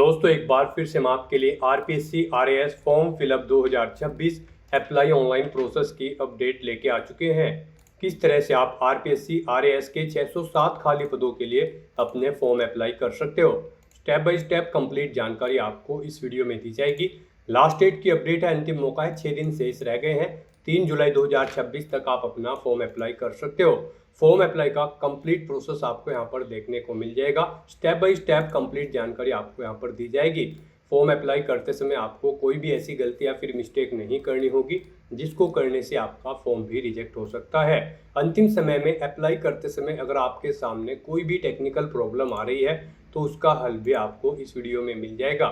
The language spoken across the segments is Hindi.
दोस्तों एक बार फिर से हम आपके लिए RPSC RAS form fill up 2026 apply online process की अपडेट लेके आ चुके हैं। किस तरह से आप आरपीएससी आरएएस के 607 खाली पदों के लिए अपने फॉर्म अप्लाई कर सकते हो, स्टेप बाय स्टेप कंप्लीट जानकारी आपको इस वीडियो में दी जाएगी। लास्ट डेट की अपडेट है, अंतिम मौका है, 6 दिन शेष रह गए हैं। 3 जुलाई 2026 तक आप अपना फॉर्म अप्लाई कर सकते हो। फॉर्म अप्लाई का कंप्लीट प्रोसेस आपको यहाँ पर देखने को मिल जाएगा। स्टेप बाय स्टेप कंप्लीट जानकारी आपको यहाँ पर दी जाएगी। फॉर्म अप्लाई करते समय आपको कोई भी ऐसी गलती या फिर मिस्टेक नहीं करनी होगी जिसको करने से आपका फॉर्म भी रिजेक्ट हो सकता है। अंतिम समय में अप्लाई करते समय अगर आपके सामने कोई भी टेक्निकल प्रॉब्लम आ रही है तो उसका हल भी आपको इस वीडियो में मिल जाएगा।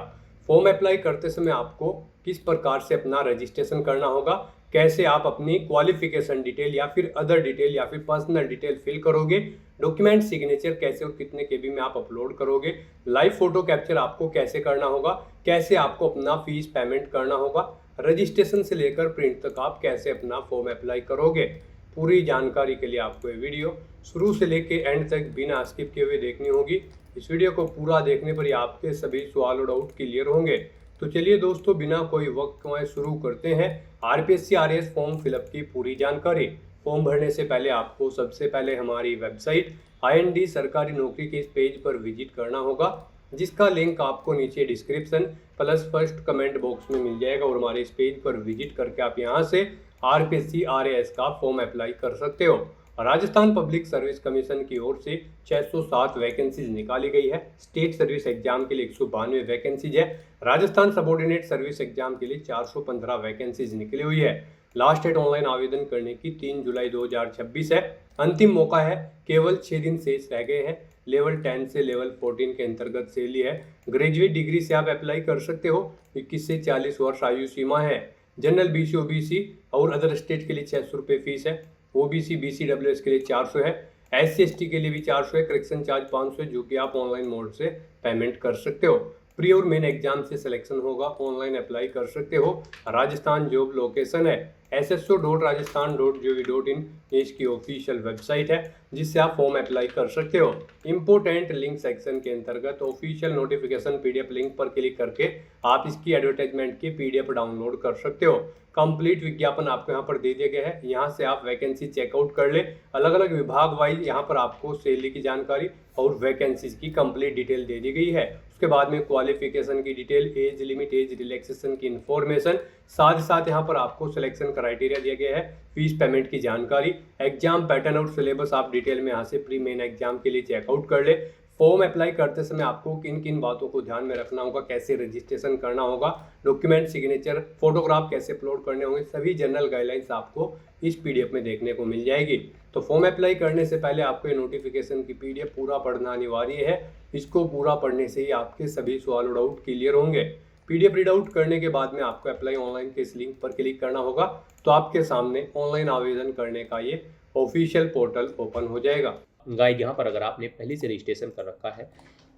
फॉर्म अप्लाई करते समय आपको किस प्रकार से अपना रजिस्ट्रेशन करना होगा, कैसे आप अपनी क्वालिफिकेशन डिटेल या फिर अदर डिटेल या फिर पर्सनल डिटेल फिल करोगे, डॉक्यूमेंट सिग्नेचर कैसे और कितने केबी में आप अपलोड करोगे, लाइव फोटो कैप्चर आपको कैसे करना होगा, कैसे आपको अपना फीस पेमेंट करना होगा, रजिस्ट्रेशन से लेकर प्रिंट तक आप कैसे अपना फॉर्म अप्लाई करोगे। पूरी जानकारी के लिए आपको ये वीडियो शुरू से लेके एंड तक बिना स्किप किए हुए देखनी होगी। इस वीडियो को पूरा देखने पर ही आपके सभी सवाल और डाउट क्लियर होंगे। तो चलिए दोस्तों, बिना कोई वक्त गंवाए शुरू करते हैं आरपीएससी आरएएस फॉर्म फिलअप की पूरी जानकारी। फॉर्म भरने से पहले आपको सबसे पहले हमारी वेबसाइट IND सरकारी नौकरी के इस पेज पर विजिट करना होगा, जिसका लिंक आपको नीचे description plus first comment box में मिल जाएगा। और हमारे इस पेज पर विजिट करके आप यहां से आरपीएससी आरएएस का फॉर्म अप्लाई कर सकते हो। राजस्थान पब्लिक सर्विस कमीशन की ओर से 607 वैकेंसीज निकाली गई है। स्टेट सर्विस एग्जाम के लिए 192 वैकेंसीज है। राजस्थान सबऑर्डिनेट सर्विस एग्जाम के लिए 415 वैकेंसीज निकली हुई है। लास्ट डेट ऑनलाइन आवेदन करने की 3 जुलाई 2026 है। अंतिम मौका है, केवल 6 दिन शेष रह गए हैं। लेवल 10 से लेवल 14 के अंतर्गत से लिए है। ग्रेजुएट डिग्री से आप अप्लाई कर सकते हो। 21 से 40 वर्ष आयु सीमा है। जनरल BC OBC और अदर स्टेट के लिए 600 रुपये फीस है। OBC BCWS के लिए 400 है। SC ST के लिए भी 400 है। करेक्शन चार्ज 500 है, जो कि आप ऑनलाइन मोड से पेमेंट कर सकते हो। प्री और मेन एग्जाम से सिलेक्शन होगा, ऑनलाइन अप्लाई कर सकते हो। राजस्थान जॉब लोकेशन है sso.rajasthan.gov.in, ये इसकी ऑफिशियल वेबसाइट है जिससे आप फॉर्म अप्लाई कर सकते हो। इंपोर्टेंट लिंक सेक्शन के अंतर्गत ऑफिशियल नोटिफिकेशन PDF लिंक पर क्लिक करके आप इसकी एडवर्टाइजमेंट की PDF डाउनलोड कर सकते हो। कंप्लीट विज्ञापन आपको यहाँ पर दे दिया गया है, यहाँ से आप वैकेंसी चेकआउट कर ले। अलग अलग विभाग वाइज यहाँ पर आपको सैलरी की जानकारी और वैकेंसीज की कंप्लीट डिटेल दे दी गई है। उसके बाद में क्वालिफिकेशन की detail, age limit, age relaxation की इंफॉर्मेशन, साथ ही साथ यहाँ पर आपको सिलेक्शन क्राइटेरिया दिया गया है, फीस पेमेंट की जानकारी, एग्जाम पैटर्न और सिलेबस आप डिटेल में यहाँ से प्री मेन एग्जाम के लिए चेकआउट कर ले। फॉर्म अप्लाई करते समय आपको किन किन बातों को ध्यान में रखना होगा, कैसे रजिस्ट्रेशन करना होगा, डॉक्यूमेंट सिग्नेचर, फोटोग्राफ कैसे अपलोड करने होंगे, सभी जनरल गाइडलाइंस आपको इस PDF में देखने को मिल जाएगी। तो फॉर्म अप्लाई करने से पहले आपको ये नोटिफिकेशन की PDF पूरा पढ़ना अनिवार्य है। इसको पूरा पढ़ने से ही आपके सभी सवाल और डाउट क्लियर होंगे। PDF रीड आउट करने के बाद में आपको अप्लाई ऑनलाइन के इस लिंक पर क्लिक करना होगा, तो आपके सामने ऑनलाइन आवेदन करने का ये ऑफिशियल पोर्टल ओपन हो जाएगा। गाइड, यहाँ पर अगर आपने पहले से रजिस्ट्रेशन कर रखा है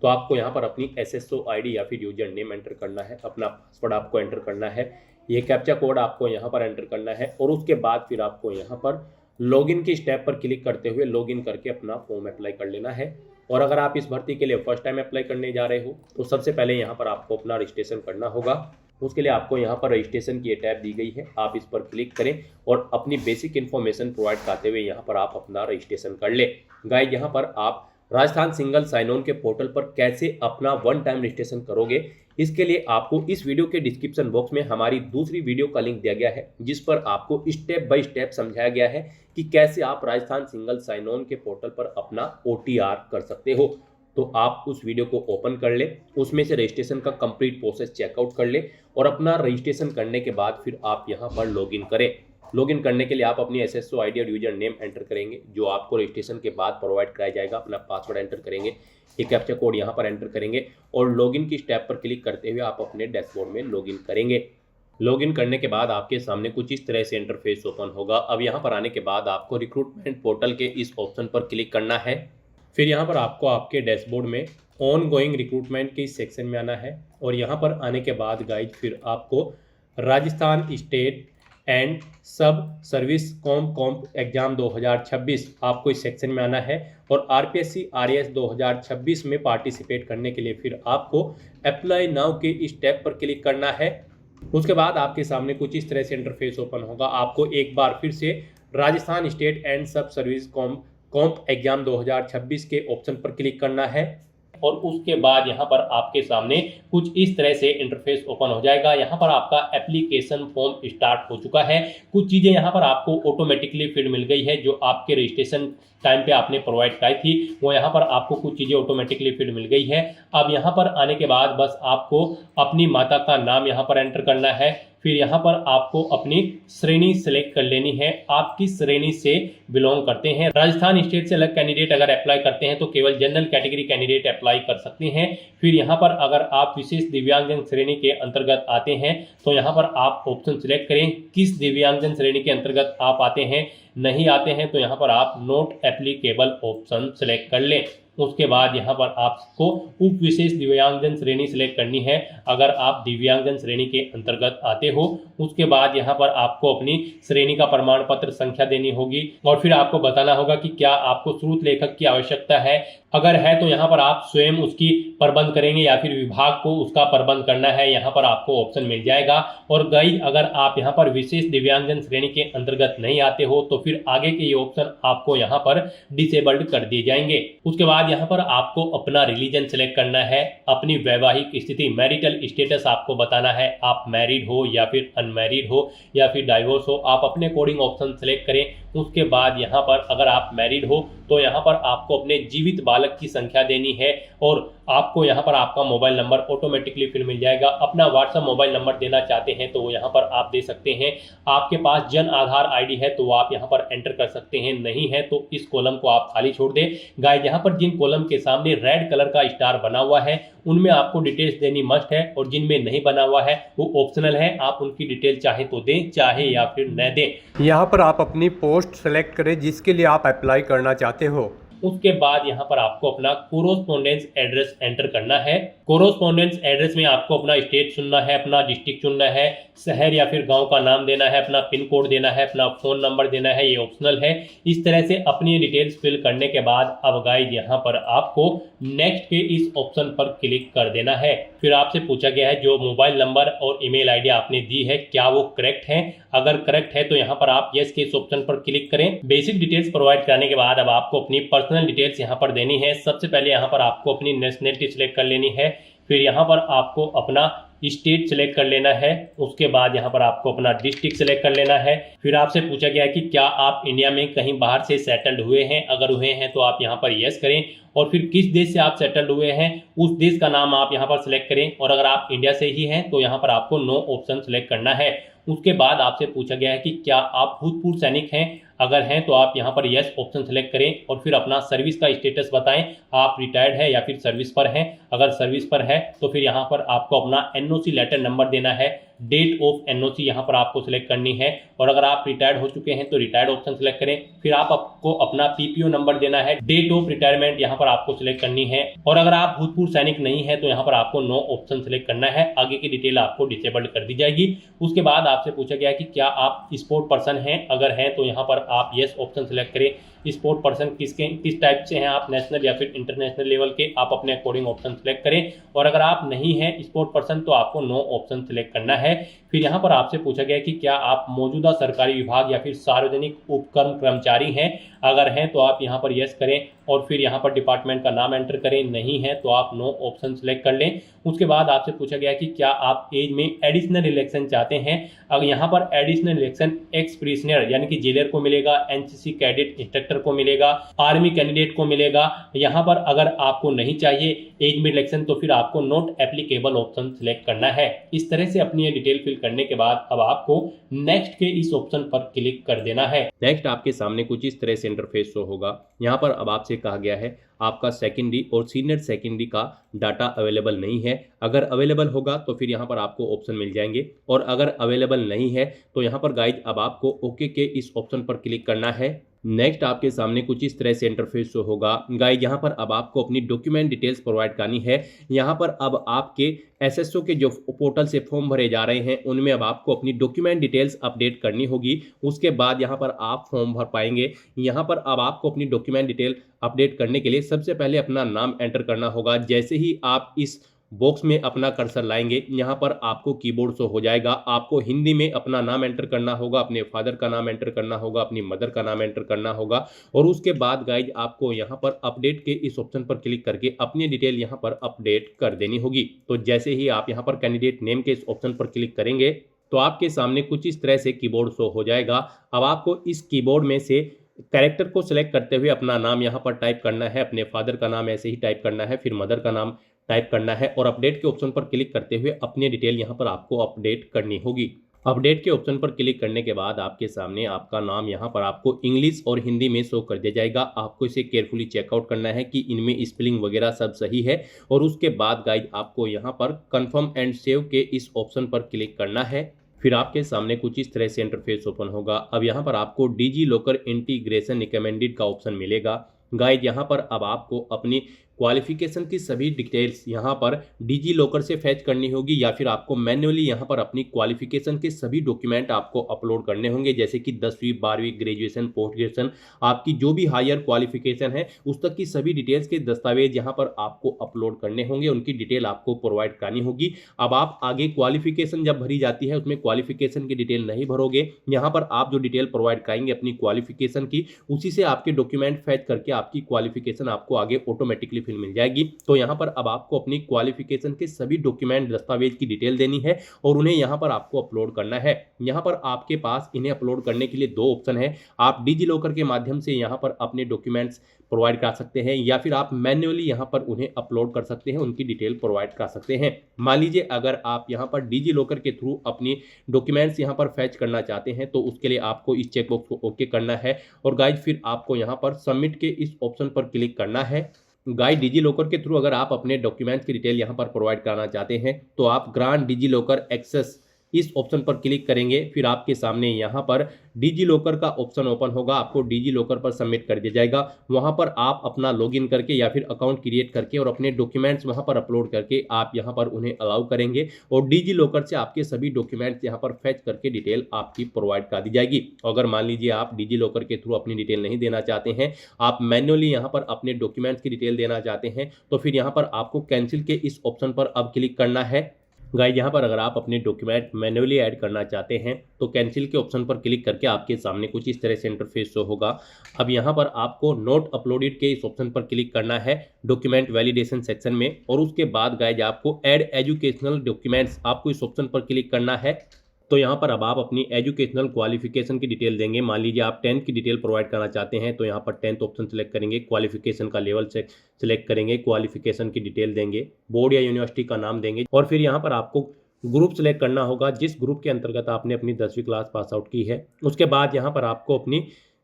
तो आपको यहाँ पर अपनी SSO ID या फिर यूजर नेम एंटर करना है, अपना पासवर्ड आपको एंटर करना है, ये कैप्चा कोड आपको यहाँ पर एंटर करना है और उसके बाद फिर आपको यहाँ पर लॉगिन की स्टेप पर क्लिक करते हुए लॉगिन करके अपना फॉर्म अप्लाई कर लेना है। और अगर आप इस भर्ती के लिए फर्स्ट टाइम अप्लाई करने जा रहे हो तो सबसे पहले यहाँ पर आपको अपना रजिस्ट्रेशन करना होगा। उसके लिए आपको यहाँ पर रजिस्ट्रेशन की टैब दी गई है, आप इस पर क्लिक करें और अपनी बेसिक इन्फॉर्मेशन प्रोवाइड करते हुए यहाँ पर आप अपना रजिस्ट्रेशन कर ले। गाइड, यहाँ पर आप राजस्थान सिंगल साइन ऑन के पोर्टल पर कैसे अपना वन टाइम रजिस्ट्रेशन करोगे, इसके लिए आपको इस वीडियो के डिस्क्रिप्शन बॉक्स में हमारी दूसरी वीडियो का लिंक दिया गया है, जिस पर आपको स्टेप बाय स्टेप समझाया गया है कि कैसे आप राजस्थान सिंगल साइन ऑन के पोर्टल पर अपना OTR कर सकते हो। तो आप उस वीडियो को ओपन कर ले, उसमें से रजिस्ट्रेशन का कंप्लीट प्रोसेस चेकआउट कर ले और अपना रजिस्ट्रेशन करने के बाद फिर आप यहाँ पर लॉगिन करें। लॉगिन करने के लिए आप अपनी SSO ID और यूजर नेम एंटर करेंगे, जो आपको रजिस्ट्रेशन के बाद प्रोवाइड कराया जाएगा। अपना पासवर्ड एंटर करेंगे, एक कैप्चा कोड यहाँ पर एंटर करेंगे और लॉगिन की स्टेप पर क्लिक करते हुए आप अपने डैशबोर्ड में लॉगिन करेंगे। लॉगिन करने के बाद आपके सामने कुछ इस तरह से इंटरफेस ओपन होगा। अब यहाँ पर आने के बाद आपको रिक्रूटमेंट पोर्टल के इस ऑप्शन पर क्लिक करना है। फिर यहाँ पर आपको आपके डैशबोर्ड में ऑन गोइंग रिक्रूटमेंट के इस सेक्शन में आना है और यहाँ पर आने के बाद गाइज फिर आपको राजस्थान स्टेट एंड सब सर्विस कॉम्प एग्जाम 2026 आपको इस सेक्शन में आना है और आरपीएससी आरएएस 2026 में पार्टिसिपेट करने के लिए फिर आपको अप्लाई नाउ के इस टैब पर क्लिक करना है। उसके बाद आपके सामने कुछ इस तरह से इंटरफेस ओपन होगा। आपको एक बार फिर से राजस्थान स्टेट एंड सब सर्विस कॉम्प एग्जाम 2026 के ऑप्शन पर क्लिक करना है और उसके बाद यहाँ पर आपके सामने कुछ इस तरह से इंटरफेस ओपन हो जाएगा। यहाँ पर आपका एप्लीकेशन फॉर्म स्टार्ट हो चुका है। कुछ चीज़ें यहाँ पर आपको ऑटोमेटिकली फिल मिल गई है जो आपके रजिस्ट्रेशन टाइम पे आपने प्रोवाइड कराई थी, वो यहाँ पर आपको कुछ चीज़ें ऑटोमेटिकली फिल मिल गई है। अब यहाँ पर आने के बाद बस आपको अपनी माता का नाम यहाँ पर एंटर करना है। फिर यहाँ पर आपको अपनी श्रेणी सेलेक्ट कर लेनी है, आप किस श्रेणी से बिलोंग करते हैं। राजस्थान स्टेट से अलग कैंडिडेट अगर अप्लाई करते हैं तो केवल जनरल कैटेगरी कैंडिडेट अप्लाई कर सकते हैं। फिर यहाँ पर अगर आप विशेष दिव्यांगजन श्रेणी के अंतर्गत आते हैं तो यहाँ पर आप ऑप्शन सिलेक्ट करें किस दिव्यांगजन श्रेणी के अंतर्गत आप आते हैं। नहीं आते हैं तो यहाँ पर आप नॉट एप्लीकेबल ऑप्शन सिलेक्ट कर लें। उसके बाद यहाँ पर आपको उप विशेष दिव्यांगजन श्रेणी सिलेक्ट करनी है अगर आप दिव्यांगजन श्रेणी के अंतर्गत आते हो। उसके बाद यहाँ पर आपको अपनी श्रेणी का प्रमाण पत्र संख्या देनी होगी और फिर आपको बताना होगा कि क्या आपको स्रोत लेखक की आवश्यकता है। अगर है तो यहाँ पर आप स्वयं उसकी प्रबंध करेंगे या फिर विभाग को उसका प्रबंध करना है, यहाँ पर आपको ऑप्शन मिल जाएगा। और गाइस अगर आप यहाँ पर विशेष दिव्यांगजन श्रेणी के अंतर्गत नहीं आते हो तो फिर आगे के ये ऑप्शन आपको यहाँ पर डिसेबल्ड कर दिए जाएंगे। उसके बाद यहाँ पर आपको अपना रिलीजन सिलेक्ट करना है, अपनी वैवाहिक स्थिति मैरिटल स्टेटस आपको बताना है, आप मैरिड हो या फिर अनमैरिड हो या फिर डाइवोर्स हो, आप अपने अकॉर्डिंग ऑप्शन सिलेक्ट करें। उसके बाद यहाँ पर अगर आप मैरिड हो तो यहाँ पर आपको अपने जीवित बालक की संख्या देनी है और आपको यहाँ पर आपका मोबाइल नंबर ऑटोमेटिकली फिर मिल जाएगा। अपना व्हाट्सएप मोबाइल नंबर देना चाहते हैं तो वो यहाँ पर आप दे सकते हैं। आपके पास जन आधार आईडी है तो वो आप यहाँ पर एंटर कर सकते हैं, नहीं है तो इस कॉलम को आप खाली छोड़ दें। गाइस यहाँ पर जिन कॉलम के सामने रेड कलर का स्टार बना हुआ है उनमें आपको डिटेल्स देनी मस्ट है और जिनमें नहीं बना हुआ है वो ऑप्शनल है, आप उनकी डिटेल चाहे तो दें चाहे या फिर न दें। यहाँ पर आप अपनी पोस्ट सेलेक्ट करें जिसके लिए आप अप्लाई करना चाहते हो। उसके बाद यहाँ पर आपको अपना कोरोस्पोंडेंस एड्रेस एंटर करना है। कोरोस्पोंडेंस एड्रेस में आपको अपना स्टेट चुनना है, अपना डिस्ट्रिक्ट चुनना है, शहर या फिर गांव का नाम देना है, अपना पिन कोड देना है, अपना फोन नंबर देना है, ये ऑप्शनल है। इस तरह से अपनी डिटेल्स फिल करने के बाद अब गाइस यहाँ पर आपको नेक्स्ट के इस ऑप्शन पर क्लिक कर देना है। फिर आपसे पूछा गया है जो मोबाइल नंबर और ईमेल आईडी आपने दी है क्या वो करेक्ट है। अगर करेक्ट है तो यहाँ पर आप यस के इस ऑप्शन पर क्लिक करें। बेसिक डिटेल्स प्रोवाइड कराने के बाद अब आपको अपनी पर्सनल डिटेल्स यहाँ पर देनी है। सबसे पहले यहाँ पर आपको अपनी नेशनलिटी सिलेक्ट कर लेनी है, फिर यहाँ पर आपको अपना स्टेट सिलेक्ट कर लेना है, उसके बाद यहाँ पर आपको अपना डिस्ट्रिक्ट सिलेक्ट कर लेना है। फिर आपसे पूछा गया है कि क्या आप इंडिया में कहीं बाहर से सेटल्ड हुए हैं, अगर हुए हैं तो आप यहाँ पर यस करें और फिर किस देश से आप सेटल्ड हुए हैं उस देश का नाम आप यहाँ पर सिलेक्ट करें और अगर आप इंडिया से ही हैं तो यहाँ पर आपको नो ऑप्शन सिलेक्ट करना है। उसके बाद आपसे पूछा गया है कि क्या आप भूतपूर्व सैनिक हैं, अगर हैं तो आप यहाँ पर यस ऑप्शन सेलेक्ट करें और फिर अपना सर्विस का स्टेटस बताएं, आप रिटायर्ड है या फिर सर्विस पर हैं। अगर सर्विस पर है तो फिर यहाँ पर आपको अपना एनओसी लेटर नंबर देना है, डेट ऑफ एनओसी यहाँ पर आपको सिलेक्ट करनी है और अगर आप रिटायर्ड हो चुके हैं तो रिटायर्ड ऑप्शन सिलेक्ट करें। फिर आपको अपना पीपीओ नंबर देना है, डेट ऑफ रिटायरमेंट यहाँ पर आपको सिलेक्ट करनी है और अगर आप भूतपूर्व सैनिक नहीं है तो यहाँ पर आपको नो ऑप्शन सिलेक्ट करना है। आगे की डिटेल आपको डिसेबल्ड कर दी जाएगी। उसके बाद आपसे पूछा गया कि क्या आप स्पोर्ट पर्सन हैं, अगर हैं तो यहाँ पर आप यस ऑप्शन सिलेक्ट करें। स्पोर्ट पर्सन किस टाइप से हैं आप, नेशनल या फिर इंटरनेशनल लेवल के, आप अपने अकॉर्डिंग ऑप्शन सिलेक्ट करें और अगर आप नहीं हैं स्पोर्ट पर्सन तो आपको नो ऑप्शन सिलेक्ट करना है। फिर यहाँ पर आपसे पूछा गया कि क्या आप मौजूदा सरकारी विभाग या फिर सार्वजनिक उपक्रम कर्मचारी हैं, अगर हैं तो आप यहाँ पर यस करें और फिर यहाँ पर डिपार्टमेंट का नाम एंटर करें, नहीं है तो आप नो ऑप्शन सिलेक्ट कर लें। उसके बाद आपसे पूछा गया कि क्या आप एज में एडिशनल इलेक्शन चाहते हैं, अगर यहाँ पर एडिशनल इलेक्शन एक्स प्रिजनर यानी कि जेलर को मिलेगा, एनसीसी कैडेट इंस्ट्रक्टर को मिलेगा, आर्मी कैंडिडेट को मिलेगा। यहाँ पर अगर आपको नहीं चाहिए एज में इलेक्शन तो फिर आपको नॉट एप्लीकेबल ऑप्शन सिलेक्ट करना है। इस तरह से अपनी ये डिटेल फिल करने के बाद अब आपको नेक्स्ट के इस ऑप्शन पर क्लिक कर देना है। नेक्स्ट आपके सामने कुछ इस तरह से इंटरफेस शो होगा। यहाँ पर अब आपसे कहा गया है आपका सेकेंडरी और सीनियर सेकेंडरी का डाटा अवेलेबल नहीं है, अगर अवेलेबल होगा तो फिर यहाँ पर आपको ऑप्शन मिल जाएंगे और अगर अवेलेबल नहीं है तो यहाँ पर गाइज अब आपको ओके के इस ऑप्शन पर क्लिक करना है। नेक्स्ट आपके सामने कुछ इस तरह से इंटरफेस शो होगा। गाइस यहाँ पर अब आपको अपनी डॉक्यूमेंट डिटेल्स प्रोवाइड करनी है। यहाँ पर अब आपके एसएसओ के जो पोर्टल से फॉर्म भरे जा रहे हैं उनमें अब आपको अपनी डॉक्यूमेंट डिटेल्स अपडेट करनी होगी। उसके बाद यहाँ पर आप फॉर्म भर पाएंगे। यहाँ पर अब आपको अपनी डॉक्यूमेंट डिटेल अपडेट करने के लिए सबसे पहले अपना नाम एंटर करना होगा। जैसे ही आप इस बॉक्स में अपना कर्सर लाएंगे यहाँ पर आपको कीबोर्ड शो हो जाएगा। आपको हिंदी में अपना नाम एंटर करना होगा, अपने फादर का नाम एंटर करना होगा, अपनी मदर का नाम एंटर करना होगा और उसके बाद गाइज आपको यहाँ पर अपडेट के इस ऑप्शन पर क्लिक करके अपनी डिटेल यहाँ पर अपडेट कर देनी होगी। तो जैसे ही आप यहाँ पर कैंडिडेट नेम के इस ऑप्शन पर क्लिक करेंगे तो आपके सामने कुछ इस तरह से कीबोर्ड शो हो जाएगा। अब आपको इस कीबोर्ड में से कैरेक्टर को सिलेक्ट करते हुए अपना नाम यहाँ पर टाइप करना है, अपने फादर का नाम ऐसे ही टाइप करना है, फिर मदर का नाम टाइप करना है और अपडेट के ऑप्शन पर क्लिक करते हुए अपनी डिटेल यहाँ पर आपको अपडेट करनी होगी। अपडेट के ऑप्शन पर क्लिक करने के बाद आपके सामने आपका नाम यहाँ पर आपको इंग्लिश और हिंदी में शो कर दिया जाएगा। आपको इसे केयरफुली चेकआउट करना है कि इनमें स्पेलिंग वगैरह सब सही है और उसके बाद गाइड आपको यहाँ पर कंफर्म एंड सेव के इस ऑप्शन पर क्लिक करना है। फिर आपके सामने कुछ इस तरह से इंटरफेस ओपन होगा। अब यहाँ पर आपको डिजी लॉकर इंटीग्रेशन रिकमेंडेड का ऑप्शन मिलेगा। गाइड यहाँ पर अब आपको अपनी क्वालिफिकेशन की सभी डिटेल्स यहाँ पर डिजी लॉकर से फैच करनी होगी या फिर आपको मैन्युअली यहाँ पर अपनी क्वालिफिकेशन के सभी डॉक्यूमेंट आपको अपलोड करने होंगे। जैसे कि 10वीं 12वीं ग्रेजुएशन पोस्ट ग्रेजुएशन आपकी जो भी हायर क्वालिफिकेशन है उस तक की सभी डिटेल्स के दस्तावेज यहाँ पर आपको अपलोड करने होंगे, उनकी डिटेल आपको प्रोवाइड करनी होगी। अब आप आगे क्वालिफिकेशन जब भरी जाती है उसमें क्वालिफिकेशन की डिटेल नहीं भरोगे, यहाँ पर आप जो डिटेल प्रोवाइड कराएंगे अपनी क्वालिफिकेशन की उसी से आपके डॉक्यूमेंट फैच करके आपकी क्वालिफिकेशन आपको आगे ऑटोमेटिकली फिल मिल जाएगी। तो यहाँ पर अब आपको अपनी क्वालिफिकेशन के सभी डॉक्यूमेंट दस्तावेज की डिटेल देनी है और उन्हें यहाँ पर आपको अपलोड करना है। यहाँ पर आपके पास इन्हें अपलोड करने के लिए दो ऑप्शन है। आप डिजी लॉकर के माध्यम से यहाँ पर अपने डॉक्यूमेंट्स प्रोवाइड कर सकते हैं या फिर आप मैन्युअली यहाँ पर उन्हें अपलोड कर सकते हैं, उनकी डिटेल प्रोवाइड कर सकते हैं। मान लीजिए अगर आप यहाँ पर डिजी लॉकर के थ्रू अपनी डॉक्यूमेंट्स यहाँ पर फैच करना चाहते हैं तो उसके लिए आपको इस चेकबॉक्स को ओके करना है और गाइज फिर आपको यहाँ पर सबमिट के इस ऑप्शन पर क्लिक करना है। गाइड डिजी लॉकर के थ्रू अगर आप अपने डॉक्यूमेंट्स की डिटेल यहाँ पर प्रोवाइड कराना चाहते हैं तो आप ग्रांट डिजी लॉकर एक्सेस इस ऑप्शन पर क्लिक करेंगे। फिर आपके सामने यहाँ पर डिजी लॉकर का ऑप्शन ओपन होगा, आपको डिजी लॉकर पर सबमिट कर दिया जाएगा। वहाँ पर आप अपना लॉगिन करके या फिर अकाउंट क्रिएट करके और अपने डॉक्यूमेंट्स वहाँ पर अपलोड करके आप यहाँ पर उन्हें अलाउ करेंगे और डिजी लॉकर से आपके सभी डॉक्यूमेंट्स यहाँ पर फैच करके डिटेल आपकी प्रोवाइड कर दी जाएगी। अगर मान लीजिए आप डिजी लॉकर के थ्रू अपनी डिटेल नहीं देना चाहते हैं, आप मैन्युअली यहाँ पर अपने डॉक्यूमेंट्स की डिटेल देना चाहते हैं तो फिर यहाँ पर आपको कैंसिल के इस ऑप्शन पर अब क्लिक करना है। गाइस यहाँ पर अगर आप अपने डॉक्यूमेंट मैन्युअली ऐड करना चाहते हैं तो कैंसिल के ऑप्शन पर क्लिक करके आपके सामने कुछ इस तरह से इंटरफेस शो होगा। अब यहाँ पर आपको नोट अपलोडेड के इस ऑप्शन पर क्लिक करना है डॉक्यूमेंट वैलिडेशन सेक्शन में और उसके बाद गाइस आपको ऐड एजुकेशनल डॉक्यूमेंट्स आपको इस ऑप्शन पर क्लिक करना है। तो यहाँ पर अब आप अपनी एजुकेशनल क्वालिफिकेशन की डिटेल देंगे। मान लीजिए आप 10th की डिटेल प्रोवाइड करना चाहते हैं तो यहाँ पर 10th ऑप्शन सेलेक्ट करेंगे, क्वालिफिकेशन का लेवल से सिलेक्ट करेंगे, क्वालिफिकेशन की डिटेल देंगे, बोर्ड या यूनिवर्सिटी का नाम देंगे और फिर यहाँ पर आपको ग्रुप सेलेक्ट करना होगा जिस ग्रुप के अंतर्गत आपने अपनी 10वीं क्लास पास आउट की है। उसके बाद यहाँ पर आपको अपनी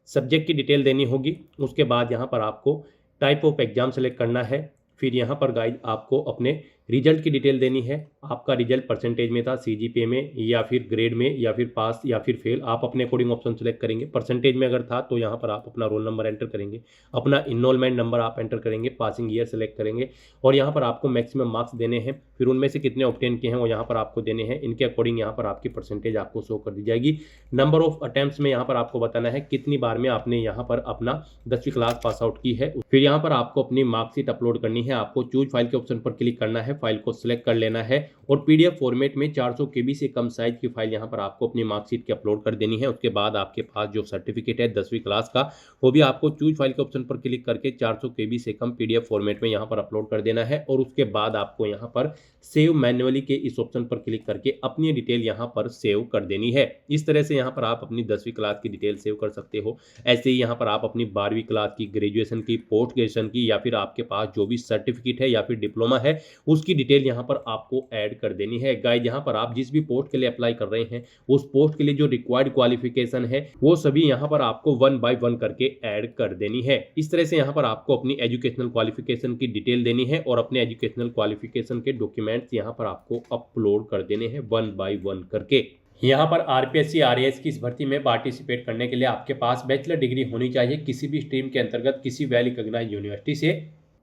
सब्जेक्ट की डिटेल देनी होगी। उसके बाद यहाँ पर आपको टाइप ऑफ एग्जाम सेलेक्ट करना है। फिर यहाँ पर गाइड आपको अपने रिजल्ट की डिटेल देनी है। आपका रिजल्ट परसेंटेज में था, सीजीपीए में या फिर ग्रेड में या फिर पास या फिर फेल, आप अपने अकॉर्डिंग ऑप्शन सेलेक्ट करेंगे। परसेंटेज में अगर था तो यहाँ पर आप अपना रोल नंबर एंटर करेंगे, अपना इनरोलमेंट नंबर आप एंटर करेंगे, पासिंग ईयर सेलेक्ट करेंगे और यहाँ पर आपको मैक्सिमम मार्क्स देने हैं। फिर उनमें से कितने ऑब्टेन किए हैं वो यहाँ पर आपको देने हैं। इनके अकॉर्डिंग यहाँ पर आपकी परसेंटेज आपको शो कर दी जाएगी। नंबर ऑफ अटेम्प्ट्स में यहाँ पर आपको बताना है कितनी बार में आपने यहाँ पर अपना 10वीं क्लास पास आउट की है। फिर यहाँ पर आपको अपनी मार्कशीट अपलोड करनी है। आपको चूज फाइल के ऑप्शन पर क्लिक करना है, फाइल को सिलेक्ट कर लेना है और पीडीएफ फॉर्मेट में 400 केबी से कम साइज की फाइल यहाँ पर आपको अपनी मार्कशीट की अपलोड कर देनी है। उसके बाद आपके पास जो सर्टिफिकेट है 10वीं क्लास का वो भी आपको चूज फाइल के ऑप्शन पर क्लिक करके 400 केबी से कम पीडीएफ फॉर्मेट में यहाँ पर अपलोड कर देना है और उसके बाद आपको यहाँ पर सेव मैन्युअली के इस ऑप्शन पर क्लिक करके अपनी डिटेल यहाँ पर सेव कर देनी है। इस तरह से यहाँ पर आप अपनी 10वीं क्लास की डिटेल सेव कर सकते हो। ऐसे ही यहाँ पर आप अपनी 12वीं क्लास की, ग्रेजुएशन की, पोस्ट ग्रेजुएशन की या फिर आपके पास जो भी सर्टिफिकेट है या फिर डिप्लोमा है उसकी डिटेल यहाँ पर आपको ऐड कर देनी है। गाइस यहाँ पर आप जिस भी पोस्ट के लिए अप्लाई कर रहे हैं उस पोस्ट के लिए जो रिक्वायर्ड क्वालिफिकेशन है वो सभी यहाँ पर आपको 1 by 1 करके ऐड कर देनी है। इस तरह से यहाँ पर आपको अपनी एजुकेशनल क्वालिफिकेशन की डिटेल देनी है और अपने एजुकेशनल क्वालिफिकेशन के डॉक्यूमेंट्स यहाँ पर आपको अपलोड कर देने हैं 1 by 1 करके। यहाँ पर आरपीएससी आरएएस की इस भर्ती में पार्टिसिपेट करने के लिए आपके पास बैचलर डिग्री होनी चाहिए किसी भी स्ट्रीम के अंतर्गत किसी वेल रिकॉग्नाइज्ड यूनिवर्सिटी से।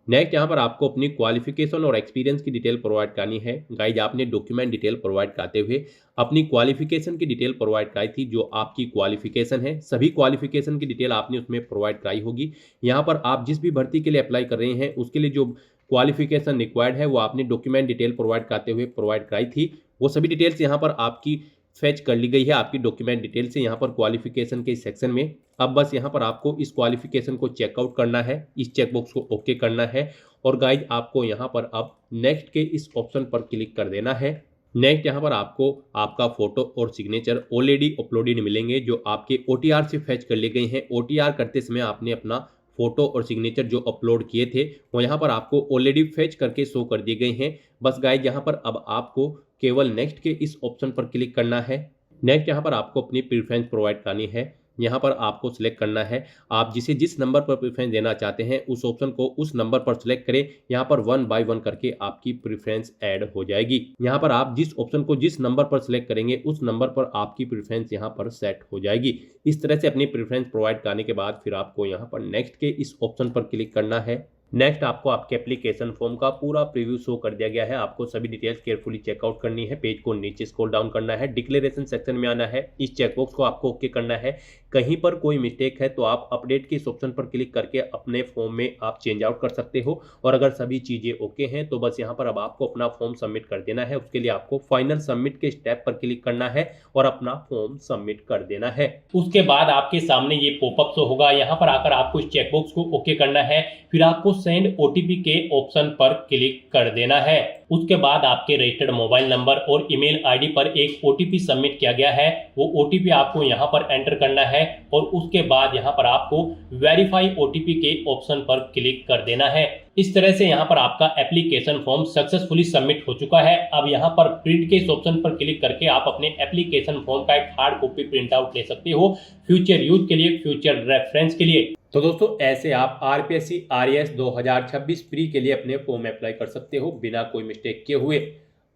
नेक्स्ट यहाँ पर आपको अपनी क्वालिफिकेशन और एक्सपीरियंस की डिटेल प्रोवाइड करनी है। गाइज आपने डॉक्यूमेंट डिटेल प्रोवाइड कराते हुए अपनी क्वालिफिकेशन की डिटेल प्रोवाइड कराई थी, जो आपकी क्वालिफिकेशन है सभी क्वालिफिकेशन की डिटेल आपने उसमें प्रोवाइड कराई होगी। यहाँ पर आप जिस भी भर्ती के लिए अप्लाई कर रहे हैं उसके लिए जो क्वालिफिकेशन रिक्वायर्ड है वो आपने डॉक्यूमेंट डिटेल प्रोवाइड कराते हुए प्रोवाइड कराई थी। वो सभी डिटेल्स यहाँ पर आपकी फेच कर ली गई है आपकी डॉक्यूमेंट डिटेल से यहाँ पर क्वालिफिकेशन के सेक्शन में। अब बस यहाँ पर आपको इस क्वालिफिकेशन को चेकआउट करना है, इस चेकबॉक्स को ओके करना है और गाइज आपको यहाँ पर अब नेक्स्ट के इस ऑप्शन पर क्लिक कर देना है। नेक्स्ट यहाँ पर आपको आपका फोटो और सिग्नेचर ऑलरेडी अपलोडेड मिलेंगे जो आपके OTR से फेच कर लिए गए हैं। OTR करते समय आपने अपना फोटो और सिग्नेचर जो अपलोड किए थे वो यहाँ पर आपको ऑलरेडी फेच करके शो कर दिए गए हैं। बस गाइज यहाँ पर अब आपको केवल नेक्स्ट के इस ऑप्शन पर क्लिक करना है। नेक्स्ट यहाँ पर आपको अपनी प्रेफरेंस प्रोवाइड करनी है। यहाँ पर आपको सिलेक्ट करना है आप जिस नंबर पर प्रेफरेंस देना चाहते हैं उस ऑप्शन को उस नंबर पर सिलेक्ट करें। यहाँ पर 1 बाय 1 करके आपकी प्रेफरेंस ऐड हो जाएगी। यहाँ पर आप जिस ऑप्शन को जिस नंबर पर सिलेक्ट करेंगे उस नंबर पर आपकी प्रेफरेंस यहाँ पर सेट हो जाएगी। इस तरह से अपनी प्रेफरेंस प्रोवाइड करने के बाद फिर आपको यहाँ पर नेक्स्ट के इस ऑप्शन पर क्लिक करना है। नेक्स्ट आपको आपके एप्लीकेशन फॉर्म का पूरा प्रीव्यू शो कर दिया गया है। आपको सभी डिटेल्स केयरफुली चेकआउट करनी है। पेज को नीचे स्क्रॉल डाउन करना है, डिक्लेरेशन सेक्शन में आना है, इस चेकबॉक्स को आपको ओके करना है। कहीं पर कोई मिस्टेक है तो आप अपडेट के इस ऑप्शन पर क्लिक करके अपने फॉर्म में आप चेंज आउट कर सकते हो। और अगर सभी चीज़ें ओके हैं तो बस यहाँ पर अब आपको अपना फॉर्म सबमिट कर देना है। उसके लिए आपको फाइनल सबमिट के स्टेप पर क्लिक करना है और अपना फॉर्म सबमिट कर देना है। उसके बाद आपके सामने ये पॉपअप शो होगा। यहाँ पर आकर आपको इस चेकबॉक्स को ओके करना है, फिर आपको सेंड OTP के ऑप्शन पर क्लिक कर देना है। उसके बाद आपके रजिस्टर्ड मोबाइल नंबर और ईमेल आईडी पर एक OTP सबमिट किया गया है। वो OTP आपको यहाँ पर एंटर करना है और उसके बाद यहाँ पर आपको वेरीफाई OTP के ऑप्शन पर क्लिक कर देना है। इस तरह से यहाँ पर आपका एप्लीकेशन फॉर्म सक्सेसफुली सबमिट हो चुका है। अब यहाँ पर प्रिंट के इस ऑप्शन पर क्लिक करके आप अपने एप्लीकेशन फॉर्म का एक हार्ड कॉपी प्रिंट आउट ले सकते हो फ्यूचर यूज के लिए, फ्यूचर रेफरेंस के लिए। तो दोस्तों ऐसे आप आरपीएससी आरएएस 2026 प्री के लिए अपने फॉर्म अप्लाई कर सकते हो बिना कोई मिस्टेक किए हुए।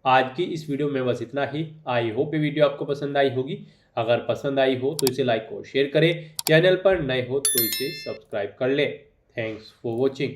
आज की इस वीडियो में बस इतना ही। आई होप ये वीडियो आपको पसंद आई होगी। अगर पसंद आई हो तो इसे लाइक और शेयर करें। चैनल पर नए हो तो इसे सब्सक्राइब कर लें। Thanks for watching.